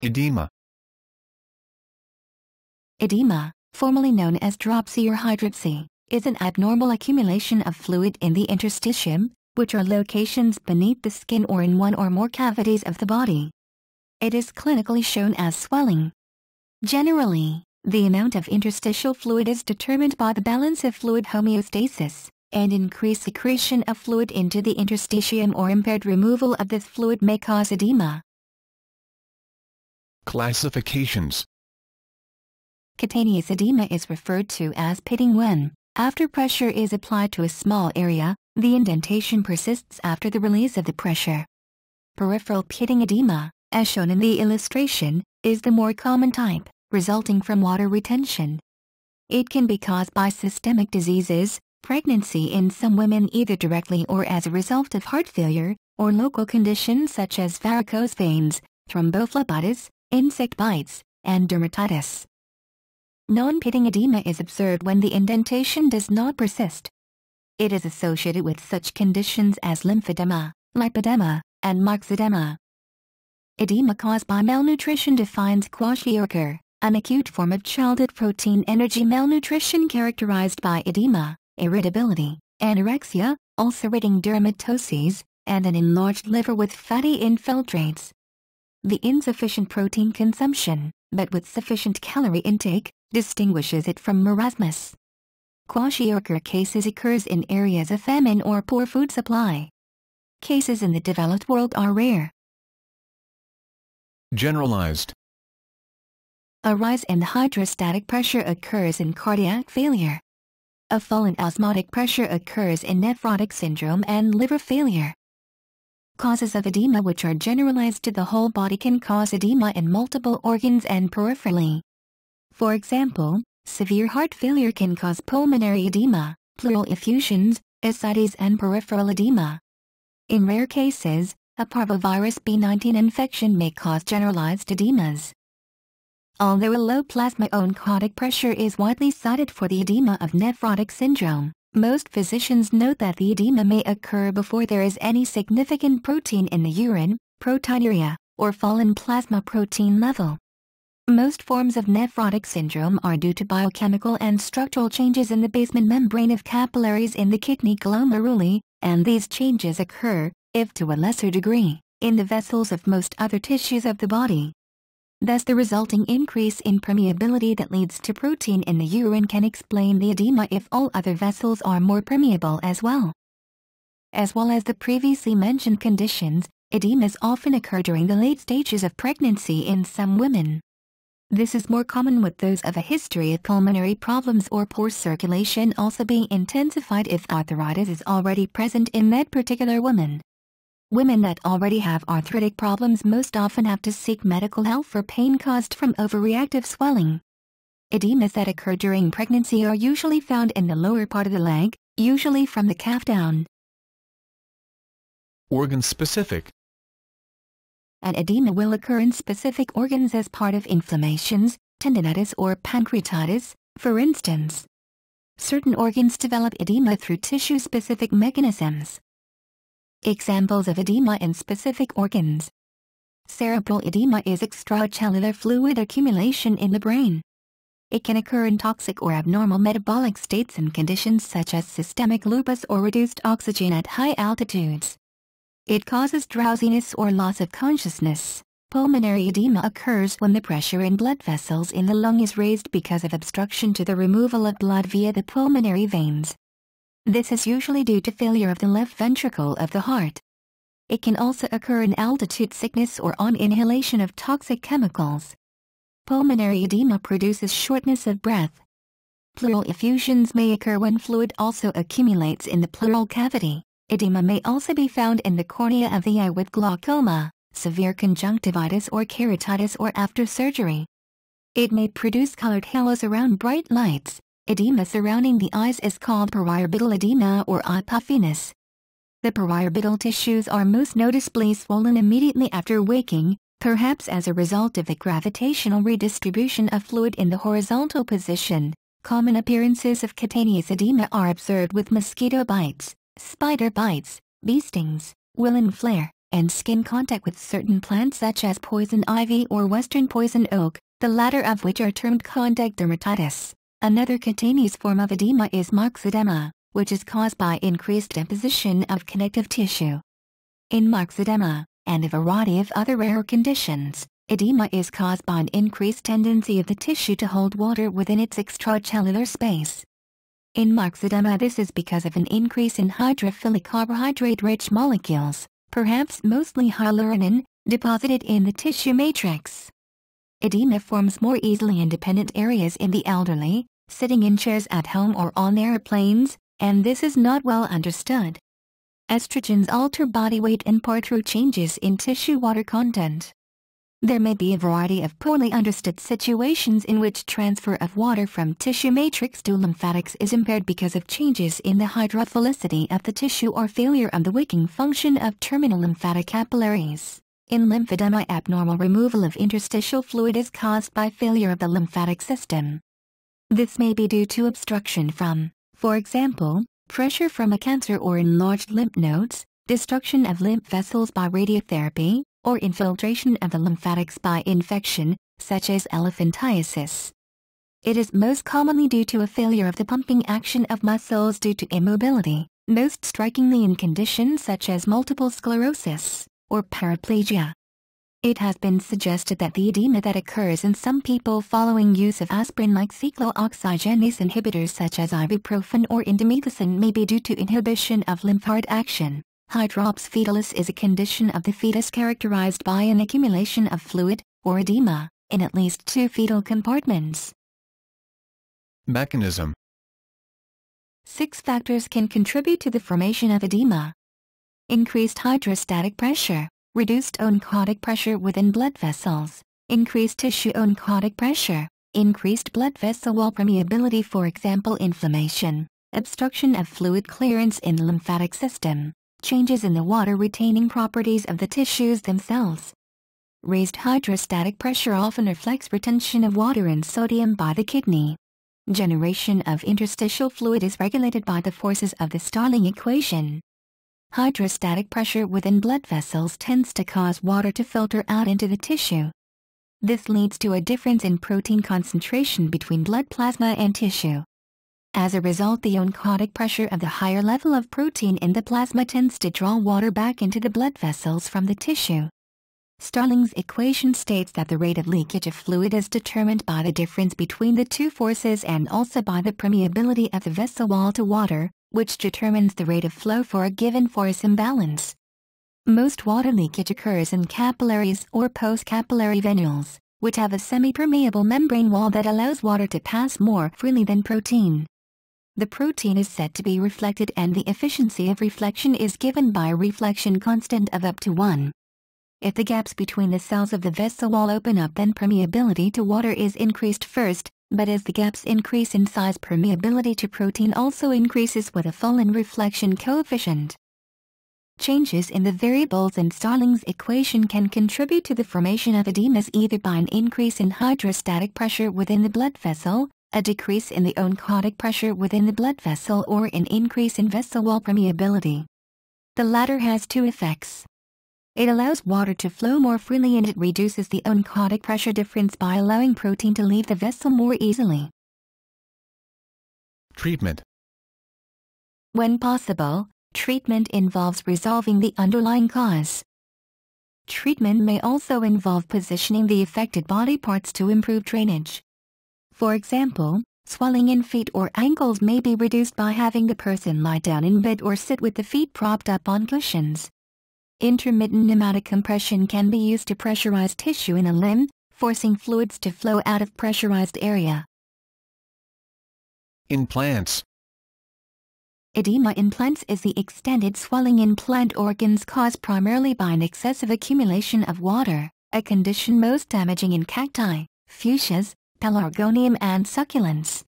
Edema. Edema, formerly known as dropsy or hydropsy, is an abnormal accumulation of fluid in the interstitium, which are locations beneath the skin or in one or more cavities of the body. It is clinically shown as swelling. Generally, the amount of interstitial fluid is determined by the balance of fluid homeostasis, and increased secretion of fluid into the interstitium or impaired removal of this fluid may cause edema. Classifications. Cutaneous edema is referred to as pitting when, after pressure is applied to a small area, the indentation persists after the release of the pressure. Peripheral pitting edema, as shown in the illustration, is the more common type, resulting from water retention. It can be caused by systemic diseases, pregnancy in some women either directly or as a result of heart failure, or local conditions such as varicose veins, thrombophlebitis, insect bites, and dermatitis. Non-pitting edema is observed when the indentation does not persist. It is associated with such conditions as lymphedema, lipedema, and myxedema. Edema caused by malnutrition defines kwashiorkor, an acute form of childhood protein energy malnutrition characterized by edema, irritability, anorexia, ulcerating dermatoses, and an enlarged liver with fatty infiltrates. The insufficient protein consumption, but with sufficient calorie intake, distinguishes it from marasmus. Kwashiorkor cases occurs in areas of famine or poor food supply. Cases in the developed world are rare. Generalized. A rise in hydrostatic pressure occurs in cardiac failure. A fall in osmotic pressure occurs in nephrotic syndrome and liver failure. Causes of edema which are generalized to the whole body can cause edema in multiple organs and peripherally. For example, severe heart failure can cause pulmonary edema, pleural effusions, ascites and peripheral edema. In rare cases, a parvovirus B19 infection may cause generalized edemas. Although a low plasma oncotic pressure is widely cited for the edema of nephrotic syndrome, most physicians note that the edema may occur before there is any significant protein in the urine, proteinuria, or fall in plasma protein level. Most forms of nephrotic syndrome are due to biochemical and structural changes in the basement membrane of capillaries in the kidney glomeruli, and these changes occur, if to a lesser degree, in the vessels of most other tissues of the body. Thus the resulting increase in permeability that leads to protein in the urine can explain the edema if all other vessels are more permeable as well. As well as the previously mentioned conditions, edemas often occur during the late stages of pregnancy in some women. This is more common with those of a history of pulmonary problems or poor circulation also being intensified if arthritis is already present in that particular woman. Women that already have arthritic problems most often have to seek medical help for pain caused from overreactive swelling. Edemas that occur during pregnancy are usually found in the lower part of the leg, usually from the calf down. Organ-specific. An edema will occur in specific organs as part of inflammations, tendinitis or pancreatitis, for instance. Certain organs develop edema through tissue-specific mechanisms. Examples of edema in specific organs. Cerebral edema is extracellular fluid accumulation in the brain. It can occur in toxic or abnormal metabolic states and conditions such as systemic lupus or reduced oxygen at high altitudes. It causes drowsiness or loss of consciousness. Pulmonary edema occurs when the pressure in blood vessels in the lung is raised because of obstruction to the removal of blood via the pulmonary veins. This is usually due to failure of the left ventricle of the heart. It can also occur in altitude sickness or on inhalation of toxic chemicals. Pulmonary edema produces shortness of breath. Pleural effusions may occur when fluid also accumulates in the pleural cavity. Edema may also be found in the cornea of the eye with glaucoma, severe conjunctivitis or keratitis or after surgery. It may produce colored halos around bright lights. Edema surrounding the eyes is called periorbital edema or eye puffiness. The periorbital tissues are most noticeably swollen immediately after waking, perhaps as a result of the gravitational redistribution of fluid in the horizontal position. Common appearances of cutaneous edema are observed with mosquito bites, spider bites, bee stings, woolen flare, and skin contact with certain plants such as poison ivy or western poison oak, the latter of which are termed contact dermatitis. Another cutaneous form of edema is myxedema, which is caused by increased deposition of connective tissue. In myxedema, and a variety of other rare conditions, edema is caused by an increased tendency of the tissue to hold water within its extracellular space. In myxedema, this is because of an increase in hydrophilic carbohydrate-rich molecules, perhaps mostly hyaluronan, deposited in the tissue matrix. Edema forms more easily in dependent areas in the elderly, sitting in chairs at home or on airplanes, and this is not well understood. Estrogens alter body weight in part through changes in tissue water content. There may be a variety of poorly understood situations in which transfer of water from tissue matrix to lymphatics is impaired because of changes in the hydrophilicity of the tissue or failure of the wicking function of terminal lymphatic capillaries. In lymphedema, abnormal removal of interstitial fluid is caused by failure of the lymphatic system. This may be due to obstruction from, for example, pressure from a cancer or enlarged lymph nodes, destruction of lymph vessels by radiotherapy, or infiltration of the lymphatics by infection, such as elephantiasis. It is most commonly due to a failure of the pumping action of muscles due to immobility, most strikingly in conditions such as multiple sclerosis or paraplegia. It has been suggested that the edema that occurs in some people following use of aspirin-like cyclooxygenase inhibitors such as ibuprofen or indomethacin may be due to inhibition of lymphoid action. Hydropsy fetalis is a condition of the fetus characterized by an accumulation of fluid, or edema, in at least 2 fetal compartments. Mechanism. 6 factors can contribute to the formation of edema. Increased hydrostatic pressure, reduced oncotic pressure within blood vessels, increased tissue oncotic pressure, increased blood vessel wall permeability, for example inflammation, obstruction of fluid clearance in the lymphatic system, changes in the water-retaining properties of the tissues themselves. Raised hydrostatic pressure often reflects retention of water and sodium by the kidney. Generation of interstitial fluid is regulated by the forces of the Starling equation. Hydrostatic pressure within blood vessels tends to cause water to filter out into the tissue. This leads to a difference in protein concentration between blood plasma and tissue. As a result, the oncotic pressure of the higher level of protein in the plasma tends to draw water back into the blood vessels from the tissue. Starling's equation states that the rate of leakage of fluid is determined by the difference between the two forces and also by the permeability of the vessel wall to water, which determines the rate of flow for a given force imbalance. Most water leakage occurs in capillaries or postcapillary venules, which have a semi-permeable membrane wall that allows water to pass more freely than protein. The protein is said to be reflected, and the efficiency of reflection is given by a reflection constant of up to 1. If the gaps between the cells of the vessel wall open up, then permeability to water is increased first, but as the gaps increase in size, permeability to protein also increases with a fallen reflection coefficient. Changes in the variables in Starling's equation can contribute to the formation of edemas either by an increase in hydrostatic pressure within the blood vessel, a decrease in the oncotic pressure within the blood vessel, or an increase in vessel wall permeability. The latter has 2 effects. It allows water to flow more freely, and it reduces the oncotic pressure difference by allowing protein to leave the vessel more easily. Treatment. When possible, treatment involves resolving the underlying cause. Treatment may also involve positioning the affected body parts to improve drainage. For example, swelling in feet or ankles may be reduced by having the person lie down in bed or sit with the feet propped up on cushions. Intermittent pneumatic compression can be used to pressurize tissue in a limb, forcing fluids to flow out of pressurized area. Implants. Edema in plants is the extended swelling in plant organs caused primarily by an excessive accumulation of water, a condition most damaging in cacti, fuchsias, pelargonium and succulents.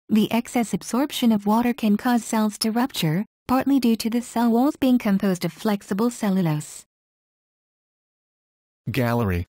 The excess absorption of water can cause cells to rupture, partly due to the cell walls being composed of flexible cellulose. Gallery.